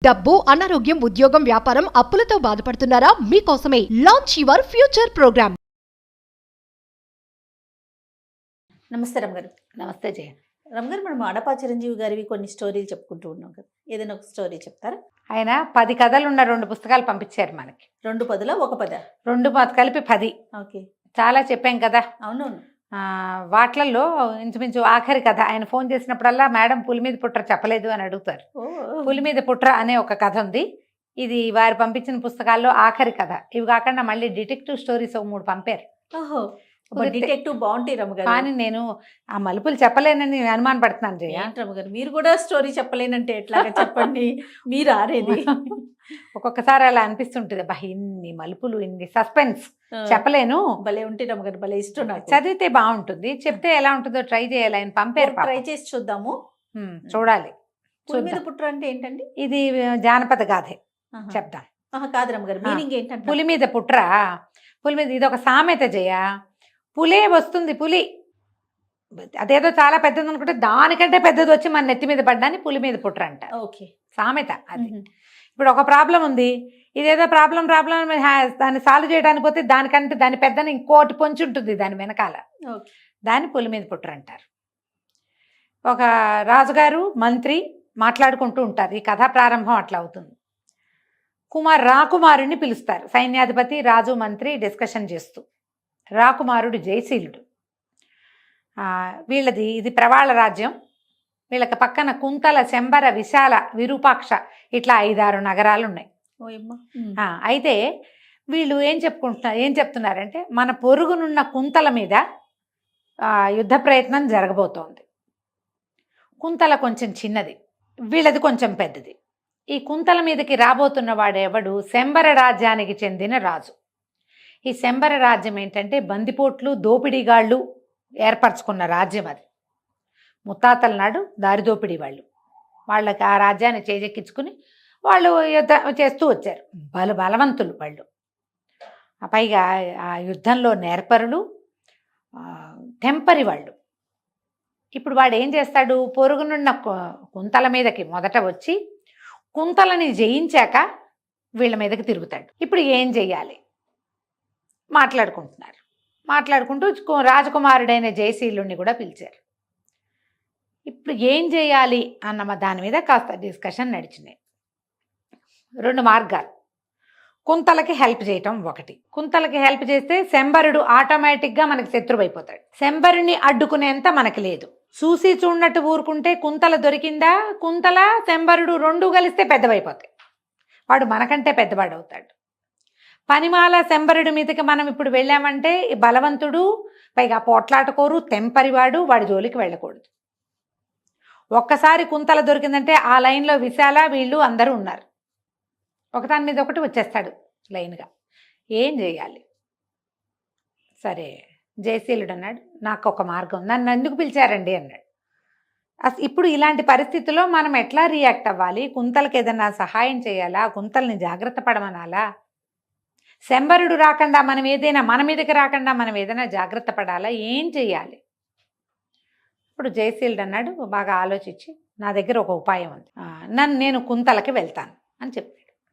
డబ్బు, అనారోగ్యం, ఉద్యోగం, వ్యాపారం, అప్పులతో బాధపడుతున్నారా? మీకోసమే లాంచ్ యువర్ ఫ్యూచర్ ప్రోగ్రామ్. నమస్తే రమగారు. నమస్తే జయ. రమగారు, మనం అడపా చిరంజీవి గారివి కొన్ని స్టోరీలు చెప్పుకుంటూ ఉన్నాం కదా, ఏదైనా ఒక స్టోరీ చెప్తారా? ఆయన 10 కథలు ఉన్న 2 పుస్తకాలు పంపించారు మనకి. 2 పదులా 1 పదా? 2 కలిపి 10. ఓకే, చాలా చెప్పాం కదా. అవునవును. వాట్లల్లో ఇంచుమించు ఆఖరి కథ ఆయన ఫోన్ చేసినప్పుడల్లా మేడం పులి మీద పుట్ర చెప్పలేదు అని అడుగుతారు. పులి మీద పుట్ర అనే ఒక కథ ఉంది. ఇది వారు పంపించిన పుస్తకాల్లో ఆఖరి కథ. ఇవి కాకుండా మళ్ళీ డిటెక్టివ్ స్టోరీస్ 3 పంపారు. ఓహో, డిటెక్టివ్ బాగుంటాయి రమగారు. కానీ నేను ఆ మలుపులు చెప్పలేనని అనుమాన పడుతున్నాను జయ. రమగారు, మీరు కూడా స్టోరీ చెప్పలేనంటే ఎట్లాగా చెప్పండి. మీరు ఆరేది ఒక్కొక్కసారి అలా అనిపిస్తుంటుంది, అబ్బా ఇన్ని మలుపులు, ఇన్ని సస్పెన్స్, చెప్పలేను. భలే ఉంటాయి రమగారు, భలే ఇష్టం నాకు. చదివితే బాగుంటుంది, చెప్తే ఎలా ఉంటుందో ట్రై చేయాలి. ఆయన పంపారు, ట్రై చేసి చూద్దాము. చూడాలి. పులి మీద పుట్ర అంటే ఏంటండి? ఇది జానపద గాథే, చెప్తాం. కాదు రమగారు, మీనింగ్ ఏంటంటే పులి మీద పుట్ర, పులి మీద ఇది ఒక సామెత జయ. పులే వస్తుంది, పులి అదేదో చాలా పెద్దది అనుకుంటే దానికంటే పెద్దది వచ్చి మన నెత్తి మీద పడ్డాన్ని పులి మీద పుట్ర అంట. ఓకే, సామెత అది. ఇప్పుడు ఒక ప్రాబ్లం ఉంది, ఇదేదో ప్రాబ్లం దాన్ని సాల్వ్ చేయడానికి పోతే దానికంటే దాని పెద్దని ఇంకోటి పొంచి ఉంటుంది దాని వెనకాల, దాన్ని పులి మీద పుట్ర అంటారు. ఒక రాజుగారు మంత్రి మాట్లాడుకుంటూ ఉంటారు. ఈ కథా ప్రారంభం అట్లా అవుతుంది. రాకుమారుడిని పిలుస్తారు. సైన్యాధిపతి, రాజు, మంత్రి డిస్కషన్ చేస్తూ. రాకుమారుడు జయశీలుడు. వీళ్ళది ఇది ప్రవాళ రాజ్యం. వీళ్ళకి పక్కన కుంతల, శంబర, విశాల, విరూపాక్ష ఇట్లా 5-6 నగరాలు ఉన్నాయి. అయితే వీళ్ళు ఏం చెప్తున్నారంటే మన పొరుగునున్న కుంతల మీద యుద్ధ ప్రయత్నం జరగబోతోంది. కుంతల కొంచెం చిన్నది, వీళ్ళది కొంచెం పెద్దది. ఈ కుంతల మీదకి రాబోతున్న వాడెవడు? శంబర రాజ్యానికి చెందిన రాజు. ఈ శంబర రాజ్యం ఏంటంటే బందిపోట్లు, దోపిడీగాళ్ళు ఏర్పరచుకున్న రాజ్యం అది. ముత్తాతల నాడు దారిదోపిడీ వాళ్ళకి ఆ రాజ్యాన్ని చేజెక్కించుకుని వాళ్ళు యుద్ధం చేస్తూ వచ్చారు. బలవంతులు వాళ్ళు. పైగా ఆ యుద్ధంలో నేర్పరులు, తెంపరి వాళ్ళు. ఇప్పుడు వాడు ఏం చేస్తాడు? పొరుగునున్న కుంతల మీదకి మొదట వచ్చి కుంతలని జయించాక వీళ్ళ మీదకి తిరుగుతాడు. ఇప్పుడు ఏం చెయ్యాలి? మాట్లాడుకుంటూ రాజకుమారుడైన జయశీలుణ్ణి కూడా పిలిచారు. ఇప్పుడు ఏం చేయాలి అన్న దాని మీద కాస్త డిస్కషన్ నడిచినాయి. 2 మార్గాలు. కుంతలకి హెల్ప్ చేయటం ఒకటి. కుంతలకి హెల్ప్ చేస్తే శంబరుడు ఆటోమేటిక్గా మనకి శత్రువైపోతాడు. శంబరుని అడ్డుకునేంత మనకి లేదు. చూసి చూడనట్టు ఊరుకుంటే కుంతల దొరికిందా? కుంతల, శంబరుడు 2 కలిస్తే పెద్దవైపోతాయి. వాడు మనకంటే పెద్దవాడు అవుతాడు. పనిమాల శంబరుడి మీదకి మనం ఇప్పుడు వెళ్ళామంటే బలవంతుడు, పైగా పోట్లాటకోరు, తెంపరివాడు, వాడి జోలికి వెళ్ళకూడదు. ఒక్కసారి కుంతల దొరికిందంటే ఆ లైన్లో విశాల, వీళ్ళు అందరూ ఉన్నారు. ఒకదాని మీద ఒకటి వచ్చేస్తాడు లైన్గా. ఏం చేయాలి? సరే, జయశీలుడు అన్నాడు, నాకు ఒక మార్గం, నన్ను ఎందుకు పిలిచారండి అన్నాడు. ఇప్పుడు ఇలాంటి పరిస్థితుల్లో మనం ఎట్లా రియాక్ట్ అవ్వాలి? కుంతలకి ఏదన్నా సహాయం చేయాలా? కుంతల్ని జాగ్రత్త పడమనాలా? శంబరుడు రాకుండా మన మీదకి రాకుండా మనం ఏదైనా జాగ్రత్త పడాలా? ఏం చెయ్యాలి? ఇప్పుడు జయశీలుడు అన్నాడు, బాగా ఆలోచించి, నా దగ్గర ఒక ఉపాయం ఉంది, నేను కుంతలకి వెళ్తాను అని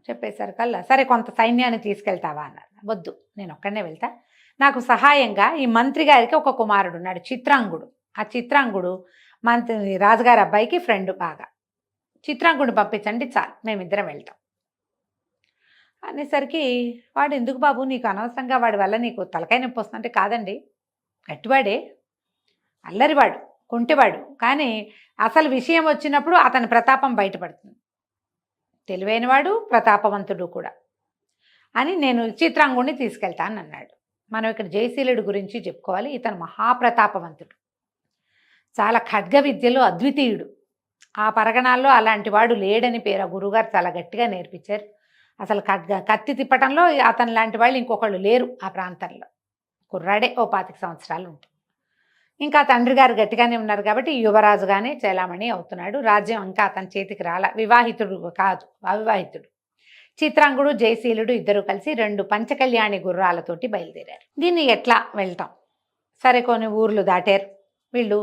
చెప్పేసరికల్లా, సరే కొంత సైన్యాన్ని తీసుకెళ్తావా అన్నారు. వద్దు, నేను ఒక్కడనే వెళ్తా. నాకు సహాయంగా ఈ మంత్రి గారికి ఒక కుమారుడు ఉన్నాడు, చిత్రాంగుడు. ఆ చిత్రాంగుడు రాజుగారి అబ్బాయికి ఫ్రెండ్ బాగా. చిత్రాంగుడు పంపించండి చాలు, మేమిద్దరం వెళ్తాం అనేసరికి వాడు, ఎందుకు బాబు, నీకు అనవసరంగా వాడి వల్ల నీకు తలకాయ నొప్పి వస్తుందంటే, కాదండి, గట్టివాడే, అల్లరివాడు, కుంటివాడు, కానీ అసలు విషయం వచ్చినప్పుడు అతని ప్రతాపం బయటపడుతుంది. తెలివైనవాడు, ప్రతాపవంతుడు కూడా అని నేను చిత్రాంగుడిని తీసుకెళ్తాను అన్నాడు. మనం ఇక్కడ జయశీలుడి గురించి చెప్పుకోవాలి. ఇతను మహాప్రతాపవంతుడు, చాలా ఖడ్గ విద్యలో అద్వితీయుడు. ఆ పరగణాల్లో అలాంటి వాడు లేడని పేరు. గురువుగారు చాలా గట్టిగా నేర్పించారు. అసలు కత్తి తిప్పటంలో అతని లాంటి వాళ్ళు ఇంకొకళ్ళు లేరు ఆ ప్రాంతంలో. కుర్రాడే, ఓ 25 సంవత్సరాలు ఉంటుంది. ఇంకా తండ్రి గారు గట్టిగానే ఉన్నారు కాబట్టి యువరాజుగానే చెలామణి అవుతున్నాడు. రాజ్యం ఇంకా అతని చేతికి రాల. వివాహితుడు కాదు, అవివాహితుడు. చిత్రాంగుడు, జయశీలుడు ఇద్దరు కలిసి 2 పంచకళ్యాణి గుర్రాలతోటి బయలుదేరారు. దీన్ని ఎట్లా వెళ్తాం? సరే, కొన్ని ఊర్లు దాటారు. వీళ్ళు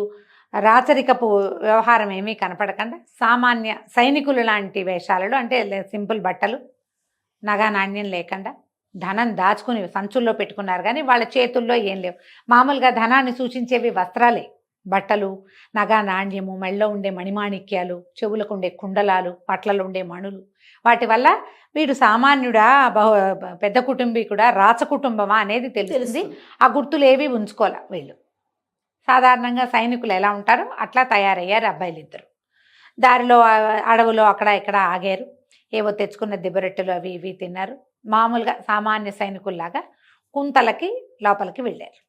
రాచరికపు వ్యవహారం ఏమీ కనపడకుండా సామాన్య సైనికులు లాంటి వేషాలలో, అంటే సింపుల్ బట్టలు, నగా నాణ్యం లేకుండా ధనం దాచుకుని సంచుల్లో పెట్టుకున్నారు, కానీ వాళ్ళ చేతుల్లో ఏం లేవు. మామూలుగా ధనాన్ని సూచించేవి వస్త్రాలే, బట్టలు, నగా నాణ్యము, మెళ్ళలో ఉండే మణిమాణిక్యాలు, చెవులకు ఉండే కుండలాలు, పట్లలో ఉండే మణులు. వాటి వల్ల వీడు సామాన్యుడా, పెద్ద కుటుంబీకుడా, రాచ కుటుంబమా అనేది తెలుస్తుంది. ఆ గుర్తులు ఏవి ఉంచుకోలే వీళ్ళు. సాధారణంగా సైనికులు ఎలా ఉంటారో అట్లా తయారయ్యారు అబ్బాయిలు ఇద్దరు. దారిలో అడవులో అక్కడ ఇక్కడ ఆగారు, ఏవో తెచ్చుకున్న దిబ్బరొట్టెలు అవి ఇవి తిన్నారు. మామూలుగా సామాన్య సైనికుల్లాగా కుంతలకి లోపలికి వెళ్ళారు.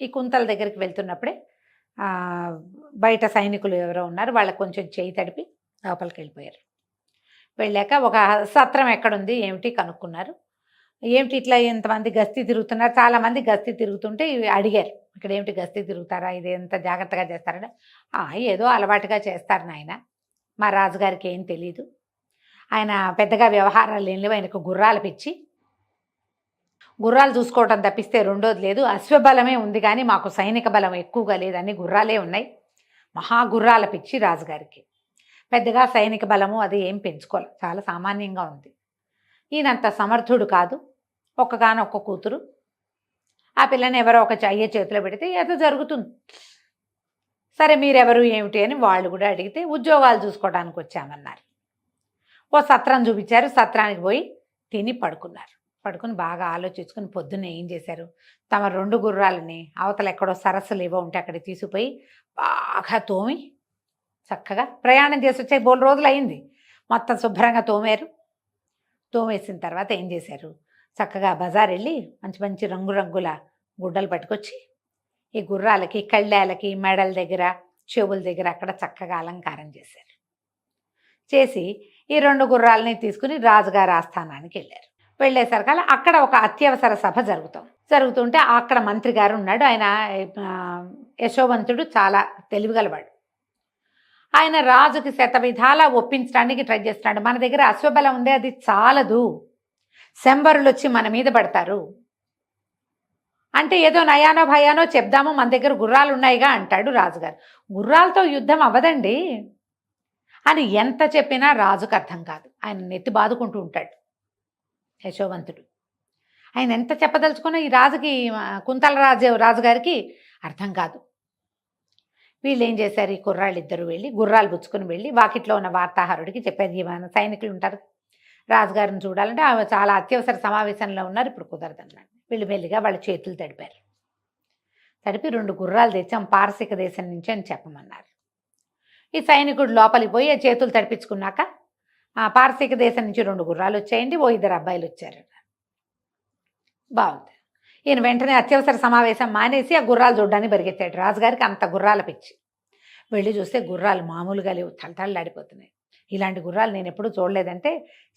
ఈ కుంతల దగ్గరికి వెళ్తున్నప్పుడే బయట సైనికులు ఎవరో ఉన్నారు, వాళ్ళకి కొంచెం చేయి తడిపి లోపలికి వెళ్ళిపోయారు. వెళ్ళాక ఒక సత్రం ఎక్కడుంది ఏమిటి కనుక్కున్నారు. ఏమిటి ఇట్లా ఎంతమంది గస్తీ తిరుగుతున్నారు, చాలామంది గస్తీ తిరుగుతుంటే అడిగారు, ఇక్కడ ఏమిటి గస్తీ తిరుగుతారా, ఇది ఎంత జాగ్రత్తగా చేస్తారంటే ఏదో అలవాటుగా చేస్తారు నాయన, మా రాజుగారికి ఏం తెలీదు, ఆయన పెద్దగా వ్యవహారాలు ఏం లేవు, ఆయనకు గుర్రాలు పిచ్చి, గుర్రాలు చూసుకోవటం తప్పిస్తే రెండోది లేదు, అశ్వబలమే ఉంది కానీ మాకు సైనిక బలం ఎక్కువగా లేదు, అన్ని గుర్రాలే ఉన్నాయి, మహాగుర్రాల పిచ్చి రాజుగారికి, పెద్దగా సైనిక బలము అది ఏం పెంచుకోవాలి, చాలా సామాన్యంగా ఉంది, ఈయనంత సమర్థుడు కాదు, ఒక్కగానొక్క కూతురు, ఆ పిల్లని ఎవరో ఒక అయ్యే చేతిలో పెడితే ఏదో జరుగుతుంది, సరే మీరెవరు ఏమిటి అని వాళ్ళు కూడా అడిగితే ఉద్యోగాలు చూసుకోవడానికి వచ్చామన్నారు. ఓ సత్రం చూపించారు, సత్రానికి పోయి తిని పడుకున్నారు. పడుకుని బాగా ఆలోచించుకుని పొద్దున్నే ఏం చేశారు, తమ 2 గుర్రాలని అవతల ఎక్కడో సరస్సులు ఏవో ఉంటే అక్కడికి తీసుకుపోయి బాగా తోమి చక్కగా ప్రయాణం చేసి వచ్చే 3 రోజులు అయింది, మొత్తం శుభ్రంగా తోమారు. తోమేసిన తర్వాత ఏం చేశారు, చక్కగా బజార్ వెళ్ళి మంచి మంచి రంగురంగుల గుడ్డలు పట్టుకొచ్చి ఈ గుర్రాలకి కళ్ళాలకి మెడల దగ్గర చెవుల దగ్గర అక్కడ చక్కగా అలంకారం చేశారు. చేసి ఈ 2 గుర్రాలని తీసుకుని రాజుగారి ఆస్థానానికి వెళ్ళారు. వెళ్ళేసరికల్లా అక్కడ ఒక అత్యవసర సభ జరుగుతుంటే అక్కడ మంత్రి గారు ఉన్నాడు. ఆయన యశోవంతుడు, చాలా తెలివిగలవాడు. ఆయన రాజుకి శతవిధాలా ఒప్పించడానికి ట్రై చేస్తున్నాడు. మన దగ్గర అశ్వబలం ఉందే, అది చాలదు, శంబరులు వచ్చి మన మీద పడతారు అంటే ఏదో నయానో భయానో చెప్దాము, మన దగ్గర గుర్రాలు ఉన్నాయిగా అంటాడు రాజుగారు. గుర్రాలతో యుద్ధం అవ్వదండి అని ఎంత చెప్పినా రాజుకు అర్థం కాదు. ఆయన నెత్తి బాదుకుంటూ ఉంటాడు యశోవంతుడు. ఆయన ఎంత చెప్పదలుచుకున్నా ఈ రాజుకి, కుంతల రాజుగారికి అర్థం కాదు. వీళ్ళు ఏం చేశారు, ఈ కుర్రాళ్ళిద్దరూ వెళ్ళి గుర్రాలు పుచ్చుకొని వెళ్ళి వాకిట్లో ఉన్న వార్తాహరుడికి చెప్పారు, మన సైనికులు ఉంటారు, రాజుగారిని చూడాలంటే ఆమె చాలా అత్యవసర సమావేశంలో ఉన్నారు, ఇప్పుడు కుదరదన్నాడు. వీళ్ళు మెల్లిగా వాళ్ళ చేతులు తడిపారు. తడిపి 2 గుర్రాలు తెచ్చాం పారసిక దేశం నుంచి అని చెప్పమన్నారు. ఈ సైనికుడు లోపలికి పోయి చేతులు తడిపించుకున్నాక పారసిక దేశం నుంచి 2 గుర్రాలు వచ్చాయండి, ఓ 2 అబ్బాయిలు వచ్చారు. బాగుంది. ఈయన వెంటనే అత్యవసర సమావేశం మానేసి ఆ గుర్రాలు చూడడానికి పరిగెత్తాడు. రాజుగారికి అంత గుర్రాల పిచ్చి. వెళ్ళి చూస్తే గుర్రాలు మామూలుగా లేవు, తలతళ్ళాడిపోతున్నాయి. ఇలాంటి గుర్రాలు నేను ఎప్పుడూ చూడలేదంటే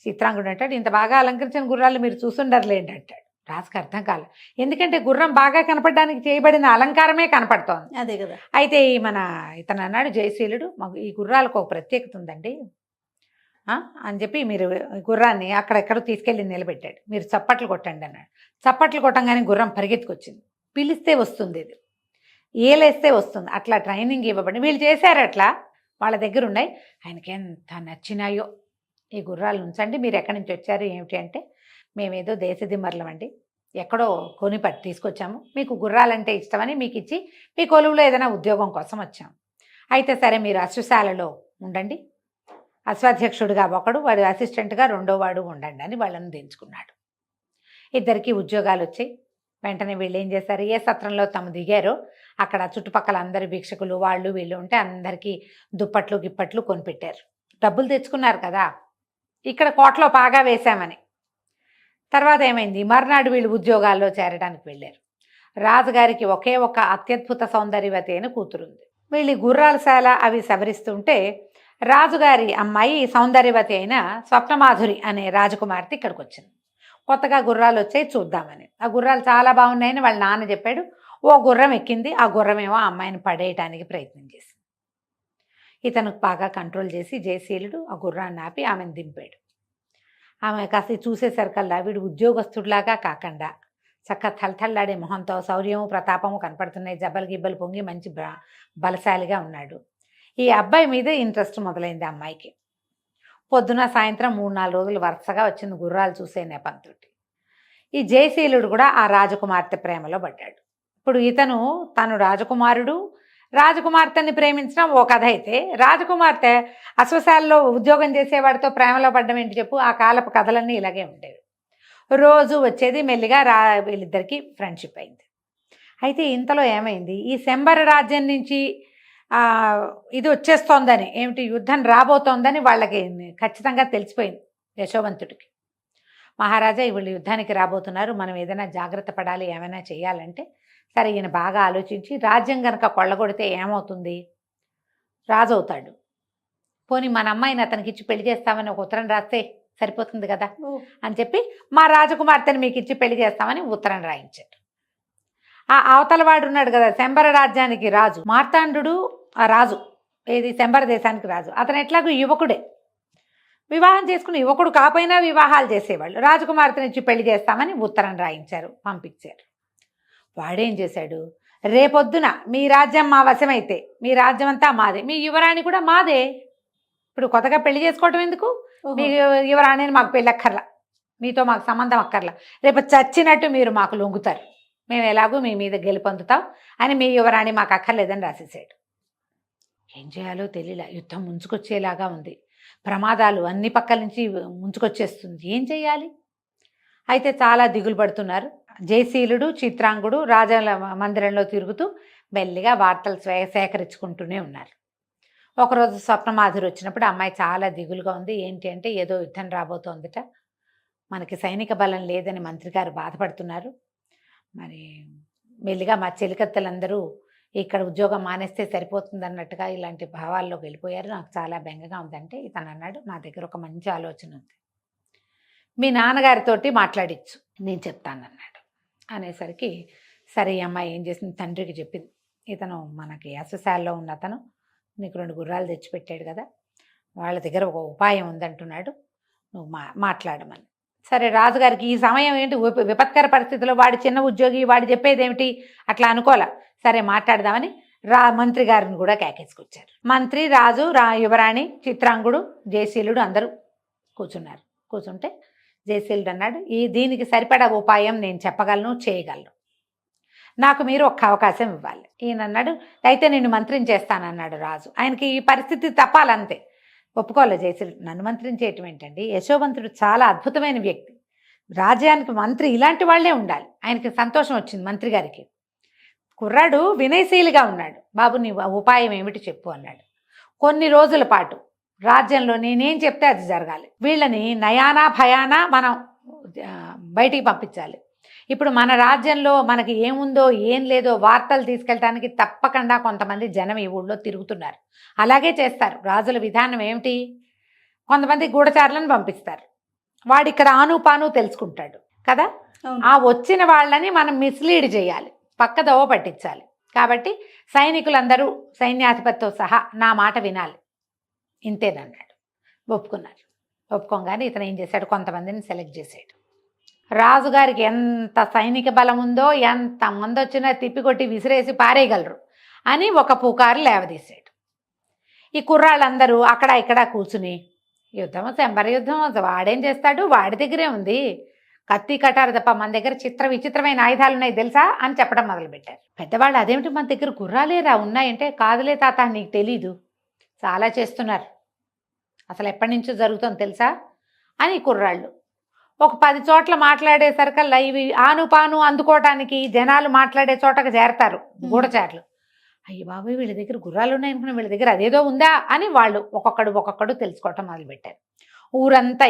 చిత్రాంగుడు అంటాడు, ఇంత బాగా అలంకరించిన గుర్రాలు మీరు చూసుండర్లేండి అంటాడు. రాజుకి అర్థం కాలేదు, ఎందుకంటే గుర్రం బాగా కనపడడానికి చేయబడిన అలంకారమే కనపడుతోంది. అదే కదా. అయితే ఇతను అన్నాడు జయశీలుడు, మాకు ఈ గుర్రాలకు ఒక ప్రత్యేకత ఉందండి అని చెప్పి మీరు గుర్రాన్ని అక్కడెక్కడో తీసుకెళ్ళి నిలబెట్టాడు. మీరు చప్పట్లు కొట్టండి అన్నాడు. చప్పట్లు కొట్టంగానే గుర్రం పరిగెత్తుకొచ్చింది. పిలిస్తే వస్తుంది, ఇది ఏలేస్తే వస్తుంది, అట్లా ట్రైనింగ్ ఇవ్వబడి వీళ్ళు చేశారు. అట్లా వాళ్ళ దగ్గర ఉన్నాయి. ఆయనకి ఎంత నచ్చినాయో. ఈ గుర్రాలు ఉంచండి, మీరు ఎక్కడి నుంచి వచ్చారు ఏమిటి అంటే, మేమేదో దేశదిమ్మర్లం అండి, ఎక్కడో కొని పట్టి తీసుకొచ్చాము, మీకు గుర్రాలంటే ఇష్టమని మీకు ఇచ్చి మీ కొలువులో ఏదైనా ఉద్యోగం కోసం వచ్చాము. అయితే సరే మీరు అశ్వశాలలో ఉండండి, అశ్వాధ్యక్షుడిగా ఒకడు, వాడు అసిస్టెంట్గా 2వ వాడు ఉండండి అని వాళ్ళని దించుకున్నాడు. ఇద్దరికి ఉద్యోగాలు వచ్చాయి. వెంటనే వీళ్ళు ఏం చేశారు, ఏ సత్రంలో తాము దిగారో అక్కడ చుట్టుపక్కల అందరి భిక్షకులు వాళ్ళు వీళ్ళు ఉంటే అందరికీ దుప్పట్లు గిప్పట్లు కొనిపెట్టారు. డబ్బులు తెచ్చుకున్నారు కదా, ఇక్కడ కోటలో పాగా వేశామని. తర్వాత ఏమైంది, మర్నాడు వీళ్ళు ఉద్యోగాల్లో చేరడానికి వెళ్ళారు. రాజుగారికి ఒకే ఒక అత్యద్భుత సౌందర్యవతి అయిన కూతురుంది. వీళ్ళు గుర్రాలశాల అవి సవరిస్తుంటే రాజుగారి అమ్మాయి సౌందర్యవతి అయిన స్వప్నమాధురి అనే రాజకుమార్తె ఇక్కడికి వచ్చింది. కొత్తగా గుర్రాలు వచ్చాయి చూద్దామని. ఆ గుర్రాలు చాలా బాగున్నాయని వాళ్ళ నాన్న చెప్పాడు. ఓ గుర్రం ఎక్కింది. ఆ గుర్రమేమో ఆ అమ్మాయిని పడేయటానికి ప్రయత్నం చేసింది. ఇతను బాగా కంట్రోల్ చేసి జయశీలుడు ఆ గుర్రాన్ని ఆపి ఆమెను దింపాడు. ఆమె కాస్త చూసేసరికల్లా వీడు ఉద్యోగస్తుడిలాగా కాకుండా తలతల్లాడే మొహంతో శౌర్యము ప్రతాపము కనపడుతున్నాయి. జబ్బలు గిబ్బలు పొంగి మంచి బలశాలిగా ఉన్నాడు. ఈ అబ్బాయి మీద ఇంట్రెస్ట్ మొదలైంది అమ్మాయికి. పొద్దున సాయంత్రం 3-4 రోజులు వరుసగా వచ్చింది గుర్రాలు చూసే నెపంతో. ఈ జయశీలుడు కూడా ఆ రాజకుమార్తె ప్రేమలో పడ్డాడు. ఇప్పుడు తను రాజకుమారుడు, రాజకుమార్తెని ప్రేమించడం ఓ కథ అయితే, రాజకుమార్తె అశ్వశాలలో ఉద్యోగం చేసేవాడితో ప్రేమలో పడ్డం ఏంటి చెప్పు. ఆ కాలపు కథలన్నీ ఇలాగే ఉండేవి. రోజు వచ్చేది, మెల్లిగా వీళ్ళిద్దరికీ ఫ్రెండ్షిప్ అయింది. అయితే ఇంతలో ఏమైంది, ఈ శంబర రాజ్యం నుంచి ఇది వచ్చేస్తోందని, ఏమిటి యుద్ధం రాబోతోందని వాళ్ళకి ఖచ్చితంగా తెలిసిపోయింది యశోవంతుడికి. మహారాజా వీళ్ళు యుద్ధానికి రాబోతున్నారు, మనం ఏదైనా జాగ్రత్త పడాలి, ఏమైనా చేయాలంటే సరే ఈయన బాగా ఆలోచించి రాజ్యం కనుక కొల్లగొడితే ఏమవుతుంది, రాజు అవుతాడు. పోనీ మన అమ్మాయిని అతనికి ఇచ్చి పెళ్లి చేస్తామని ఒక ఉత్తరం రాస్తే సరిపోతుంది కదా అని చెప్పి మా రాజకుమార్తెని మీకు ఇచ్చి పెళ్లి చేస్తామని ఉత్తరం రాయించాడు. ఆ అవతల వాడు ఉన్నాడు కదా శంబర రాజ్యానికి రాజు, మార్తాండు ఆ రాజు, ఏది శంబర దేశానికి రాజు. అతను ఎట్లాగూ యువకుడే, వివాహం చేసుకుని యువకుడు కాపోయినా వివాహాలు చేసేవాళ్ళు. రాజకుమార్తెని ఇచ్చి పెళ్లి చేస్తామని ఉత్తరం రాయించారు, పంపించారు. వాడేం చేశాడు, రేపొద్దున మీ రాజ్యం మా వశమైతే మీ రాజ్యం అంతా మాదే, మీ యువరాణి కూడా మాదే. ఇప్పుడు కొత్తగా పెళ్లి చేసుకోవటం ఎందుకు, మీ యువరాణిని మాకు పెళ్ళి అక్కర్లా, మీతో మాకు సంబంధం అక్కర్లా, రేపు చచ్చినట్టు మీరు మాకు లొంగుతారు, మేము ఎలాగూ మీ మీద గెలుపొందుతాం అని మీ యువరాణి మాకు అక్కర్లేదని రాసేసాడు. ఏం చేయాలో తెలియలా, యుద్ధం ముంచుకొచ్చేలాగా ఉంది, ప్రమాదాలు అన్ని పక్కల నుంచి ముంచుకొచ్చేస్తుంది, ఏం చేయాలి. అయితే చాలా దిగులు పడుతున్నారు. జయశీలుడు చిత్రాంగుడు రాజాల మందిరంలో తిరుగుతూ మెల్లిగా వార్తలు సేకరించుకుంటూనే ఉన్నారు. ఒకరోజు స్వప్నమాధురి వచ్చినప్పుడు అమ్మాయి చాలా దిగులుగా ఉంది. ఏంటి అంటే ఏదో యుద్ధం రాబోతోందిట, మనకి సైనిక బలం లేదని మంత్రి గారు బాధపడుతున్నారు, మరి మెల్లిగా మా చెలికత్తలందరూ ఇక్కడ ఉద్యోగం మానేస్తే సరిపోతుంది అన్నట్టుగా ఇలాంటి భావాల్లోకి వెళ్ళిపోయారు, నాకు చాలా బెంగగా ఉందంటే ఇతను అన్నాడు, నా దగ్గర ఒక మంచి ఆలోచన ఉంది, మీ నాన్నగారితోటి మాట్లాడించు, నేను చెప్తానన్నాడు. అనేసరికి సరే అమ్మాయి ఏం చేసింది, తండ్రికి చెప్పింది, ఇతను మనకి అశ్వశాలలో ఉన్న అతను నీకు 2 గుర్రాలు తెచ్చిపెట్టాడు కదా, వాళ్ళ దగ్గర ఒక ఉపాయం ఉందంటున్నాడు, నువ్వు మాట్లాడమని. సరే రాజుగారికి ఈ సమయం ఏంటి, విపత్కర పరిస్థితిలో వాడి చిన్న ఉద్యోగి, వాడు చెప్పేది ఏమిటి అట్లా అనుకోలే. సరే మాట్లాడదామని మంత్రి గారిని కూడా కేకేసుకొచ్చారు. మంత్రి, రాజు, యువరాణి, చిత్రాంగుడు, జయశీలుడు అందరూ కూర్చున్నారు. కూర్చుంటే జయశీలుడు అన్నాడు, దీనికి సరిపడా ఉపాయం నేను చెప్పగలను, చేయగలను, నాకు మీరు ఒక్క అవకాశం ఇవ్వాలి. ఈయన అన్నాడు, అయితే నేను మంత్రిని చేస్తానన్నాడు రాజు. ఆయనకి ఈ పరిస్థితి తప్పాలంతే, ఒప్పుకోలే జయశీలుడు. నన్ను మంత్రిని చేయటం ఏంటండి, యశోవంతుడు చాలా అద్భుతమైన వ్యక్తి, రాజ్యానికి మంత్రి ఇలాంటి వాళ్లే ఉండాలి. ఆయనకి సంతోషం వచ్చింది మంత్రి గారికి. కుర్రాడు వినయశీలిగా ఉన్నాడు, బాబు నీ ఉపాయం ఏమిటి చెప్పు అన్నాడు. కొన్ని రోజుల పాటు రాజ్యంలో నేనేం చెప్తే అది జరగాలి, వీళ్ళని నయానా భయానా మనం బయటికి పంపించాలి. ఇప్పుడు మన రాజ్యంలో మనకి ఏముందో ఏం లేదో వార్తలు తీసుకెళ్ళడానికి తప్పకుండా కొంతమంది జనం ఈ ఊళ్ళో తిరుగుతున్నారు, అలాగే చేస్తారు. రాజుల విధానం ఏమిటి, కొంతమంది గూఢచారులను పంపిస్తారు, వాడు ఇక్కడ ఆనుపాను తెలుసుకుంటాడు కదా, ఆ వచ్చిన వాళ్ళని మనం మిస్లీడ్ చేయాలి, పక్కదోవ పట్టించాలి. కాబట్టి సైనికులందరూ సైన్యాధిపతితో సహా నా మాట వినాలి, ఇంతేనన్నాడు. ఒప్పుకున్నారు. ఒప్పుకోగానే ఇతను ఏం చేశాడు, కొంతమందిని సెలెక్ట్ చేశాడు. రాజుగారికి ఎంత సైనిక బలం ఉందో, ఎంతమంది వచ్చినా తిప్పికొట్టి విసిరేసి పారేయగలరు అని ఒక పుకారు లేవదీశాడు. ఈ కుర్రాళ్ళందరూ అక్కడ ఇక్కడ కూర్చుని యుద్ధం, శంబర యుద్ధం, వాడేం చేస్తాడు, వాడి దగ్గరే ఉంది కత్తి కటారు తప్ప, మన దగ్గర విచిత్రమైన ఆయుధాలు ఉన్నాయి తెలుసా అని చెప్పడం మొదలుపెట్టారు. పెద్దవాళ్ళు అదేమిటి మన దగ్గర గుర్రాలేరా ఉన్నాయంటే, కాదులే తాత నీకు తెలీదు, చాలా చేస్తున్నారు, అసలు ఎప్పటి నుంచో జరుగుతుంది తెలుసా అని కుర్రాళ్ళు ఒక 10 చోట్ల మాట్లాడేసరికల్లా ఇవి ఆనుపాను అందుకోవటానికి జనాలు మాట్లాడే చోటకు చేరతారు గూఢచారులు. అయ్యి బాబోయ్ వీళ్ళ దగ్గర గుర్రాలు ఉన్నాయనుకున్నా, వీళ్ళ దగ్గర అదేదో ఉందా అని వాళ్ళు ఒక్కొక్కడు తెలుసుకోవటం మొదలుపెట్టారు. ఊరంతా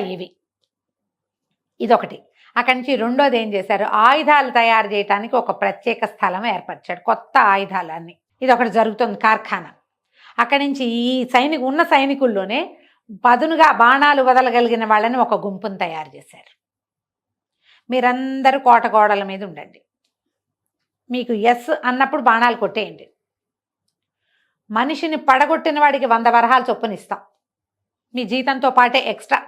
ఇదొకటి. అక్కడి నుంచి రెండోది ఏం చేశారు, ఆయుధాలు తయారు చేయడానికి ఒక ప్రత్యేక స్థలం ఏర్పరిచాడు, కొత్త ఆయుధాలన్నీ. ఇదొకటి జరుగుతుంది కార్ఖానా. అక్కడి నుంచి ఈ ఉన్న సైనికుల్లోనే పదునుగా బాణాలు వదలగలిగిన వాళ్ళని ఒక గుంపును తయారు చేశారు. మీరందరూ కోట గోడల మీద ఉండండి, మీకు ఎస్ అన్నప్పుడు బాణాలు కొట్టేయండి, మనిషిని పడగొట్టిన వాడికి 100 వరహాలు చొప్పున ఇస్తాం, మీ జీతంతో పాటే ఎక్స్ట్రా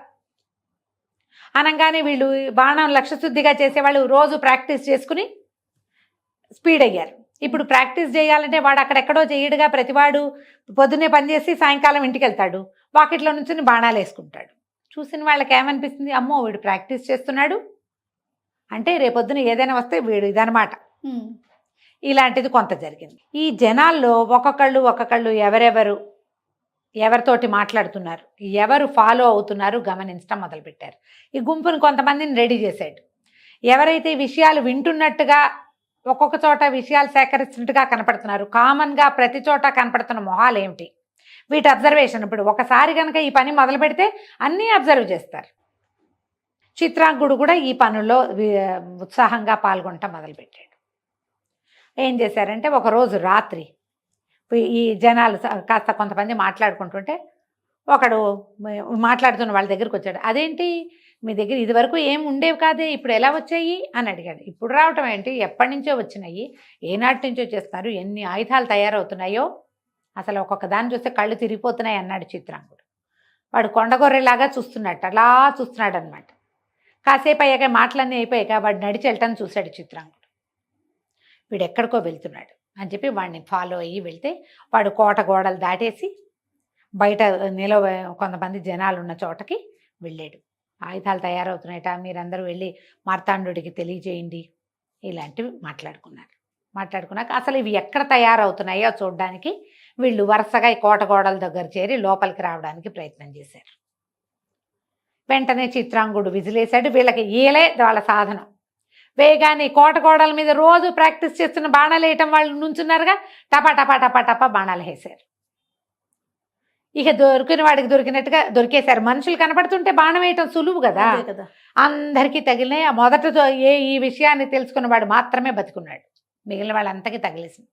అనగానే వీళ్ళు బాణం లక్ష్యశుద్ధిగా చేసేవాళ్ళు రోజు ప్రాక్టీస్ చేసుకుని స్పీడ్ అయ్యారు. ఇప్పుడు ప్రాక్టీస్ చేయాలంటే వాడు అక్కడెక్కడో చేయడుగా, ప్రతివాడు పొద్దున్నే పనిచేసి సాయంకాలం ఇంటికి వెళ్తాడు, వాకిట్లో నుంచి బాణాలు వేసుకుంటాడు. చూసిన వాళ్ళకి ఏమనిపిస్తుంది, అమ్మో వీడు ప్రాక్టీస్ చేస్తున్నాడు అంటే రేపొద్దున ఏదైనా వస్తే వీడు ఇదనమాట. ఇలాంటిది కొంత జరిగింది. ఈ జనాల్లో ఒక్కొక్కళ్ళు ఎవరితోటి మాట్లాడుతున్నారు, ఎవరు ఫాలో అవుతున్నారు గమనించడం మొదలుపెట్టారు. ఈ గుంపును కొంతమందిని రెడీ చేశాడు. ఎవరైతే విషయాలు వింటున్నట్టుగా ఒక్కొక్క చోట విషయాలు సేకరిస్తున్నట్టుగా కనపడుతున్నారు, కామన్గా ప్రతి చోట కనపడుతున్న మొహాలు ఏమిటి, వీటి అబ్జర్వేషన్. ఇప్పుడు ఒకసారి కనుక ఈ పని మొదలు పెడితే అన్నీ అబ్జర్వ్ చేస్తారు. చిత్రాంగుడు కూడా ఈ పనుల్లో ఉత్సాహంగా పాల్గొనటం మొదలుపెట్టాడు. ఏం చేశారంటే ఒకరోజు రాత్రి ఈ జనాలు కాస్త కొంతమంది మాట్లాడుకుంటుంటే ఒకడు మాట్లాడుతున్న వాళ్ళ దగ్గరికి వచ్చాడు. అదేంటి మీ దగ్గర ఇదివరకు ఏం ఉండేవి కాదే, ఇప్పుడు ఎలా వచ్చాయి అని అడిగాడు. ఇప్పుడు రావటం ఏంటి, ఎప్పటి నుంచో వచ్చినాయి, ఏనాటి నుంచో చేస్తున్నారు, ఎన్ని ఆయుధాలు తయారవుతున్నాయో అసలు ఒక్కొక్క దాన్ని చూస్తే కళ్ళు తిరిగిపోతున్నాయి అన్నాడు చిత్రాంగుడు. వాడు కొండగొర్రెలాగా చూస్తున్నాడు, అలా చూస్తున్నాడు అనమాట. కాసేపు అయ్యాక మాటలన్నీ అయిపోయాక వాడు నడిచి వెళ్ళటం చూశాడు చిత్రాంగుడు. వీడు ఎక్కడికో వెళ్తున్నాడు అని చెప్పి వాడిని ఫాలో అయ్యి వెళ్తే వాడు కోట గోడలు దాటేసి బయట కొంతమంది జనాలు ఉన్న చోటకి వెళ్ళాడు. ఆయుధాలు తయారవుతున్నాయట, మీరందరూ వెళ్ళి మార్తాండుడికి తెలియజేయండి, ఇలాంటివి మాట్లాడుకున్నాక అసలు ఇవి ఎక్కడ తయారవుతున్నాయో చూడడానికి వీళ్ళు వరుసగా ఈ కోట గోడల దగ్గర చేరి లోపలికి రావడానికి ప్రయత్నం చేశారు. వెంటనే చిత్రాంగుడు విజిలేశాడు. వీళ్ళకి ఈలే వాళ్ళ సాధనం. వేగాన్ని కోట గోడల మీద రోజు ప్రాక్టీస్ చేస్తున్న బాణాలు వేయటం వాళ్ళు నుంచున్నారుగా, టపా టపా టపా టపా బాణాలు వేశారు. ఇక దొరికిన వాడికి దొరికినట్టుగా దొరికేశారు. మనుషులు కనపడుతుంటే బాణం వేయటం సులువు కదా, అందరికీ తగిలినాయి. మొదట ఈ విషయాన్ని తెలుసుకున్నవాడు మాత్రమే బతుకున్నాడు, మిగిలిన వాళ్ళంతకీ తగిలేసింది.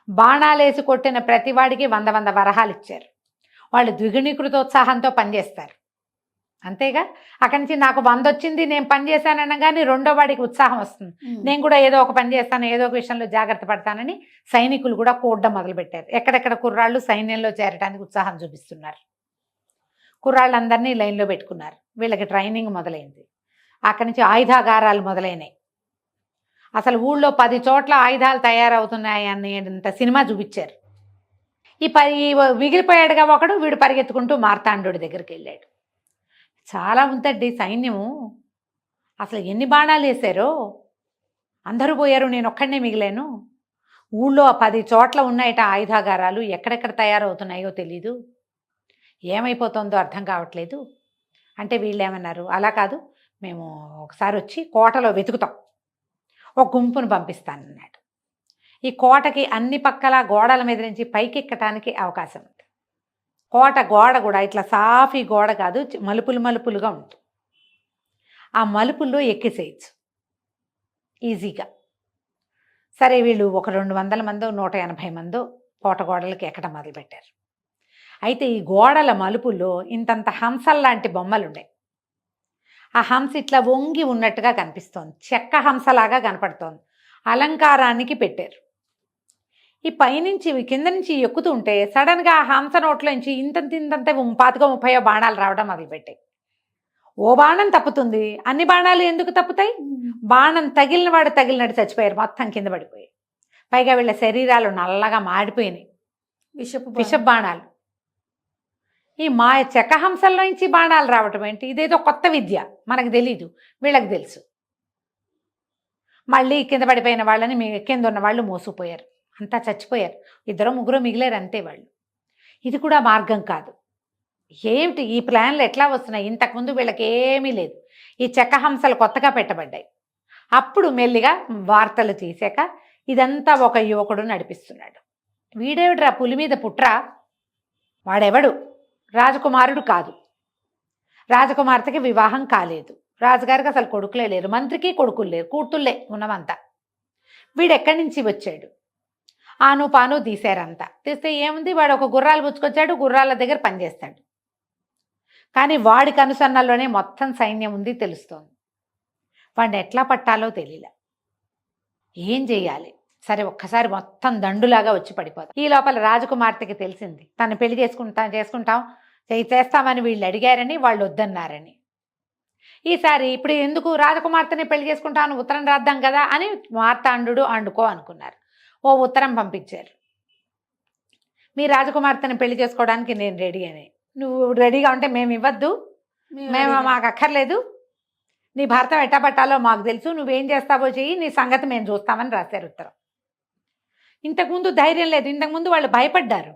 బాణాలేసి కొట్టిన ప్రతి వాడికి 100 వరహాలు ఇచ్చారు. వాళ్ళు ద్విగుణీకృతోత్సాహంతో పనిచేస్తారు, అంతేగా. అక్కడి నుంచి నాకు 100 వచ్చింది, నేను పని చేశాననగానే రెండో వాడికి ఉత్సాహం వస్తుంది, నేను కూడా ఏదో ఒక పని చేస్తాను, ఏదో ఒక విషయంలో జాగ్రత్త పడతానని సైనికులు కూడా కూడడం మొదలుపెట్టారు. ఎక్కడెక్కడ కుర్రాళ్ళు సైన్యంలో చేరడానికి ఉత్సాహం చూపిస్తున్నారు. కుర్రాళ్ళందరినీ లైన్లో పెట్టుకున్నారు. వీళ్ళకి ట్రైనింగ్ మొదలైంది. అక్కడి నుంచి ఆయుధాగారాలు మొదలైనాయి. అసలు ఊళ్ళో 10 చోట్ల ఆయుధాలు తయారవుతున్నాయి అనేంత సినిమా చూపించారు. ఈ మిగిలిపోయాడుగా ఒకడు, వీడు పరిగెత్తుకుంటూ మార్తాండు దగ్గరికి వెళ్ళాడు. చాలా ఉందండి సైన్యము, అసలు ఎన్ని బాణాలు వేశారో, అందరూ పోయారు, నేను ఒక్కడనే మిగిలాను. ఊళ్ళో 10 చోట్ల ఉన్నాయట ఆయుధాగారాలు, ఎక్కడెక్కడ తయారవుతున్నాయో తెలీదు, ఏమైపోతుందో అర్థం కావట్లేదు అంటే వీళ్ళు ఏమన్నారు, అలా కాదు, మేము ఒకసారి వచ్చి కోటలో వెతుకుతాం, ఒక గుంపును పంపిస్తానన్నాడు. ఈ కోటకి అన్ని పక్కల గోడల మీద నుంచి పైకెక్కటానికి అవకాశం ఉంది. కోట గోడ కూడా ఇట్లా సాఫీ గోడ కాదు, మలుపులుగా ఉంటుంది. ఆ మలుపుల్లో ఎక్కేసేయచ్చు ఈజీగా. సరే వీళ్ళు ఒక 200 మందో 180 మందో కోట గోడలకి ఎక్కడం మొదలుపెట్టారు. అయితే ఈ గోడల మలుపుల్లో ఇంతంత హంసల్లాంటి బొమ్మలు ఉన్నాయి. ఆ హంస ఇట్లా వంగి ఉన్నట్టుగా కనిపిస్తోంది, చెక్క హంసలాగా కనపడుతోంది, అలంకారానికి పెట్టారు. ఈ పైనుంచి కింద నుంచి ఎక్కుతూ ఉంటే సడన్గా ఆ హంస నోట్లోంచి ఇంతంతే 25-30 బాణాలు రావడం మొదలుపెట్టాయి. ఓ బాణం తప్పుతుంది, అన్ని బాణాలు ఎందుకు తప్పుతాయి? బాణం తగిలిన వాడు తగిలినట్టు చచ్చిపోయారు, మొత్తం కింద పడిపోయాయి. పైగా వీళ్ళ శరీరాలు నల్లగా మాడిపోయినాయి, విషపు బాణాలు. ఈ చెక్క హంసల్లోంచి బాణాలు రావటం ఏంటి? ఇదేదో కొత్త విద్య, మనకు తెలీదు, వీళ్ళకి తెలుసు. మళ్ళీ కింద పడిపోయిన వాళ్ళని కింద ఉన్న వాళ్ళు మోసుకుపోయారు, అంతా చచ్చిపోయారు. 2-3 మిగిలారు అంతే వాళ్ళు. ఇది కూడా మార్గం కాదు. ఏమిటి ఈ ప్లాన్లు ఎట్లా వస్తున్నాయి? ఇంతకుముందు వీళ్ళకి ఏమీ లేదు, ఈ చెక్క హంసలు కొత్తగా పెట్టబడ్డాయి. అప్పుడు మెల్లిగా వార్తలు తీసాక ఇదంతా ఒక యువకుడు నడిపిస్తున్నాడు. వీడేవిడ్రా పులి మీద పుట్రా, వాడెవడు? రాజకుమారుడు కాదు, రాజకుమార్తెకి వివాహం కాలేదు, రాజుగారికి అసలు కొడుకులే లేరు, మంత్రికి కొడుకులు లేరు, కూతుళ్ళే ఉన్నమంతా. వీడెక్కడి నుంచి వచ్చాడు? ఆను పాను తీశారంతా. తీస్తే ఏముంది, వాడు ఒక గుర్రాలు పుచ్చుకొచ్చాడు, గుర్రాల దగ్గర పనిచేస్తాడు. కానీ వాడి కనుసన్నల్లోనే మొత్తం సైన్యం ఉంది తెలుస్తోంది. వాడిని ఎట్లా పట్టాలో తెలియలే, ఏం చెయ్యాలి? సరే ఒక్కసారి మొత్తం దండులాగా వచ్చి పడిపోతాం. ఈ లోపల రాజకుమార్తెకి తెలిసింది, తను పెళ్లి చేస్తామని వీళ్ళు అడిగారని, వాళ్ళు వద్దన్నారని. ఈసారి ఇప్పుడు ఎందుకు రాజకుమార్తెని పెళ్లి చేసుకుంటాను, ఉత్తరం రాద్దాం కదా అని మార్తాండు అండుకో అనుకున్నారు. ఓ ఉత్తరం పంపించారు, మీ రాజకుమార్తెని పెళ్లి చేసుకోవడానికి నేను రెడీ అని. నువ్వు రెడీగా ఉంటే మేము ఇవ్వద్దు, మాకు అక్కర్లేదు, నీ భర్త ఎట్టబట్టాలో మాకు తెలుసు, నువ్వేం చేస్తావో చెయ్యి, నీ సంగతి మేము చూస్తామని రాశారు ఉత్తరం. ఇంతకుముందు ధైర్యం లేదు, ఇంతకుముందు వాళ్ళు భయపడ్డారు,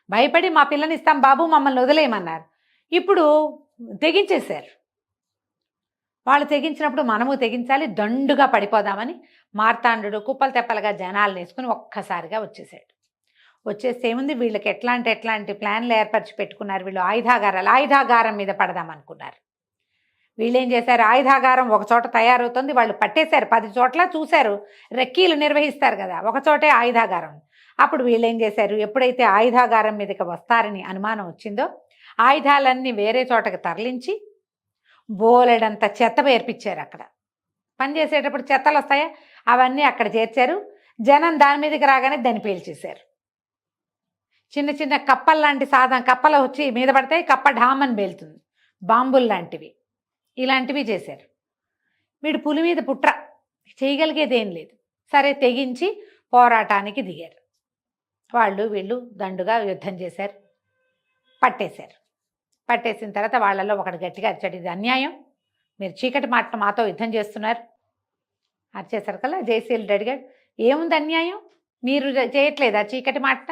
భయపడి మా పిల్లని ఇస్తాం బాబు మమ్మల్ని వదిలేయమన్నారు. ఇప్పుడు తెగించేశారు. వాళ్ళు తెగించినప్పుడు మనము తెగించాలి, దండుగా పడిపోదామని మార్తాండు కుప్పలు తెప్పలుగా జనాలు వేసుకుని ఒక్కసారిగా వచ్చేసాడు. వచ్చేస్తే ఏముంది, వీళ్ళకి ఎట్లాంటి ప్లాన్లు ఏర్పరిచి పెట్టుకున్నారు. వీళ్ళు ఆయుధాగారం మీద పడదామనుకున్నారు. వీళ్ళేం చేశారు, ఆయుధాగారం ఒక చోట తయారవుతుంది, వాళ్ళు పట్టేశారు. 10 చోట్ల చూశారు, రెక్కీలు నిర్వహిస్తారు కదా, ఒక చోటే ఆయుధాగారం. అప్పుడు వీళ్ళేం చేశారు, ఎప్పుడైతే ఆయుధాగారం మీదకి వస్తారని అనుమానం వచ్చిందో ఆయుధాలన్నీ వేరే చోటకి తరలించి బోలెడంత చెత్త పేర్పించారు. అక్కడ పనిచేసేటప్పుడు చెత్తలు వస్తాయా, అవన్నీ అక్కడ చేర్చారు. జనం దాని మీదకి రాగానే దాన్ని పేల్చేశారు. చిన్న చిన్న కప్పలు లాంటి కప్పలు వచ్చి మీద పడతాయి, కప్ప ఢామని పేలుతుంది, బాంబులు లాంటివి, ఇలాంటివి చేశారు. వీడు పులి మీద పుట్ర, చేయగలిగేది ఏం లేదు. సరే తెగించి పోరాటానికి దిగారు. వీళ్ళు దండుగా యుద్ధం చేశారు, పట్టేశారు. పట్టేసిన తర్వాత వాళ్ళల్లో ఒకటి గట్టిగా అరిచాడు, ఇది అన్యాయం, మీరు చీకటి మాట మాతో యుద్ధం చేస్తున్నారు. అరిచేసరికల్లా జయశీలుడు అడిగాడు, ఏముంది అన్యాయం, మీరు చేయట్లేదా చీకటి మాట,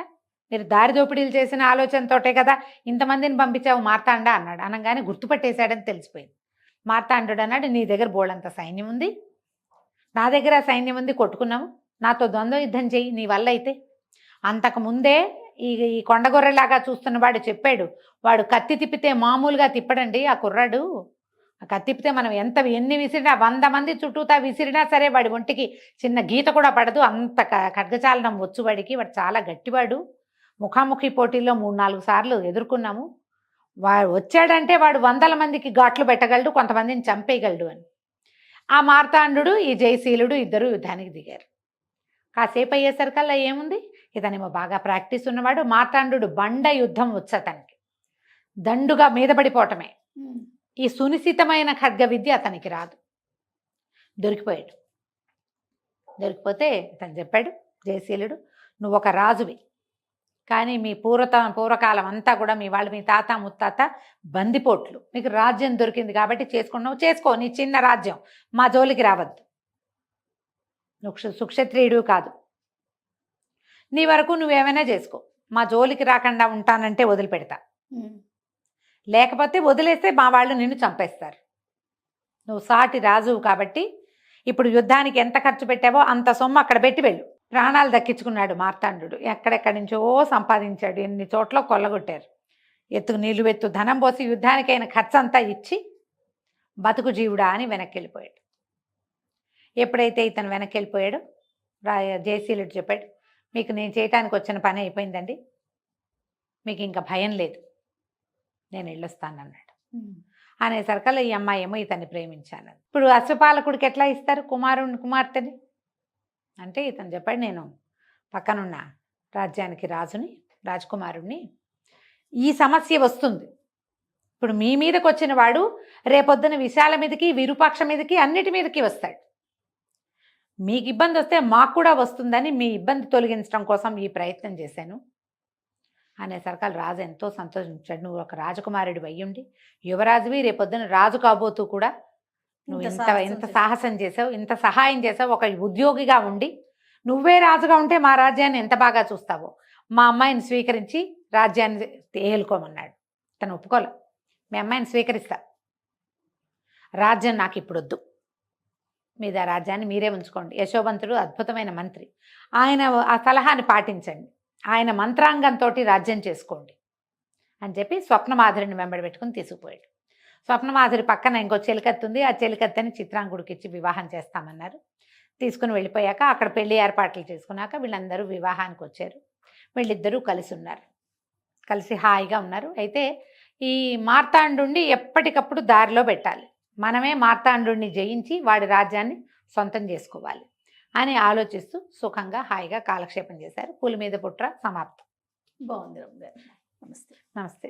మీరు దారి దోపిడీలు చేసిన ఆలోచనతోటే కదా ఇంతమందిని పంపించావు మార్తాండా అన్నాడు. అనగానే గుర్తుపట్టేశాడని తెలిసిపోయింది. మార్తాండు అన్నాడు, నీ దగ్గర బోళ్ళంత సైన్యం ఉంది, నా దగ్గర సైన్యం ఉంది, కొట్టుకున్నాము, నాతో ద్వంద్వ యుద్ధం చెయ్యి నీ వల్ల అయితే. అంతకుముందే ఈ కొండగొర్రెలాగా చూస్తున్నవాడు చెప్పాడు, వాడు కత్తి తిప్పితే మామూలుగా తిప్పడండి ఆ కుర్రాడు, ఆ కత్తి తిప్పితే మనం ఎన్ని విసిరినా 100 మంది చుట్టూతా విసిరినా సరే వాడి ఒంటికి చిన్న గీత కూడా పడదు, అంత ఖడ్గచాలనం వచ్చు వాడికి, వాడు చాలా గట్టివాడు, ముఖాముఖి పోటీల్లో 3-4 సార్లు ఎదుర్కొన్నాము, వాడు వచ్చాడంటే వాడు 100 మందికి ఘాట్లు పెట్టగలడు, కొంతమందిని చంపేయగలడు అని. ఆ మార్తాండు ఈ జయశీలుడు ఇద్దరు యుద్ధానికి దిగారు. కాసేపు అయ్యేసరికల్లా ఏముంది, ఇతనేమో బాగా ప్రాక్టీస్ ఉన్నవాడు, మార్తాండు బండ యుద్ధం వచ్చు అతనికి, దండుగా మీద పడిపోవటమే. ఈ సునిశ్చితమైన ఖడ్గ విద్య అతనికి రాదు. దొరికిపోయాడు. దొరికిపోతే ఇతను చెప్పాడు జయశీలుడు, నువ్వు ఒక రాజువి, కానీ మీ పూర్వకాలం అంతా కూడా మీ వాళ్ళు, మీ తాత ముత్తాత బందిపోట్లు, మీకు రాజ్యం దొరికింది కాబట్టి చేసుకున్నావు, చేసుకో, నీ చిన్న రాజ్యం, మా జోలికి రావద్దు, నువ్వు సుక్షత్రియుడు కాదు, నీ వరకు నువ్వేమైనా చేసుకో, మా జోలికి రాకుండా ఉంటానంటే వదిలిపెడతా, లేకపోతే వదిలేస్తే మా వాళ్ళు నిన్ను చంపేస్తారు, నువ్వు సాటి రాజువు కాబట్టి ఇప్పుడు యుద్ధానికి ఎంత ఖర్చు పెట్టావో అంత సొమ్ము అక్కడ పెట్టి వెళ్ళు. ప్రాణాలు దక్కించుకున్నాడు మార్తాండు, ఎక్కడెక్కడి నుంచో సంపాదించాడు, ఎన్ని చోట్ల కొల్లగొట్టారు, నీళ్ళు వెత్తు ధనం పోసి యుద్ధానికైన ఖర్చు అంతా ఇచ్చి బతుకు జీవుడా అని వెనక్కి వెళ్ళిపోయాడు. ఎప్పుడైతే ఇతను వెనక్కి వెళ్ళిపోయాడో జయశీలుడు చెప్పాడు, మీకు నేను చేయటానికి వచ్చిన పని అయిపోయిందండి, మీకు ఇంకా భయం లేదు, నేను వెళ్ళొస్తానన్నాడు. అనేసరికల్లా ఈ అమ్మాయి ఏమో ఇతన్ని ప్రేమించాను. ఇప్పుడు అశ్వపాలకుడికి ఎట్లా ఇస్తారు కుమార్తెని అంటే ఇతను చెప్పాడు, నేను పక్కనున్న రాజ్యానికి రాజకుమారుణ్ణి, ఈ సమస్య వస్తుంది, ఇప్పుడు మీ మీదకి వచ్చిన వాడు రేపొద్దున విశాల మీదకి విరూపాక్ష మీదకి అన్నిటి మీదకి వస్తాడు, మీకు ఇబ్బంది వస్తే మాకు కూడా వస్తుందని మీ ఇబ్బంది తొలగించడం కోసం ఈ ప్రయత్నం చేశాను అనేసరికి రాజు ఎంతో సంతోషించాడు. నువ్వు ఒక రాజకుమారుడి అయ్యుండి యువరాజువి, రేపొద్దున రాజు కాబోతూ కూడా నువ్వు ఇంత సాహసం చేసావు, ఇంత సహాయం చేసావు, ఒక ఉద్యోగిగా ఉండి నువ్వే రాజుగా ఉంటే మా రాజ్యాన్ని ఎంత బాగా చూస్తావో, మా అమ్మాయిని స్వీకరించి రాజ్యాన్ని ఏలుకోమన్నాడు. తను ఒప్పుకోలే, మీ అమ్మాయిని స్వీకరిస్తా, రాజ్యం నాకు ఇప్పుడు వద్దు, మీద రాజ్యాన్ని మీరే ఉంచుకోండి, యశోవంతుడు అద్భుతమైన మంత్రి, ఆయన ఆ సలహాని పాటించండి, ఆయన మంత్రాంగంతో రాజ్యం చేసుకోండి అని చెప్పి స్వప్నమాధురిని వెంబడి పెట్టుకుని తీసుకుపోయాడు. స్వప్నమాధురి పక్కన ఇంకో చెలికత్తి ఉంది, ఆ చెలికత్తని చిత్రాంగుడికి ఇచ్చి వివాహం చేస్తామన్నారు. తీసుకుని వెళ్ళిపోయాక అక్కడ పెళ్లి ఏర్పాట్లు చేసుకున్నాక వీళ్ళందరూ వివాహానికి వచ్చారు. వీళ్ళిద్దరూ కలిసి ఉన్నారు, కలిసి హాయిగా ఉన్నారు. అయితే ఈ మార్తాండుని ఎప్పటికప్పుడు దారిలో పెట్టాలి, మనమే మార్తాండుని జయించి వాడి రాజ్యాన్ని సొంతం చేసుకోవాలి అని ఆలోచిస్తూ సుఖంగా హాయిగా కాలక్షేపం చేశారు. పులి మీద పుట్ర సమాప్తం. బాగుంది. నమస్తే. నమస్తే.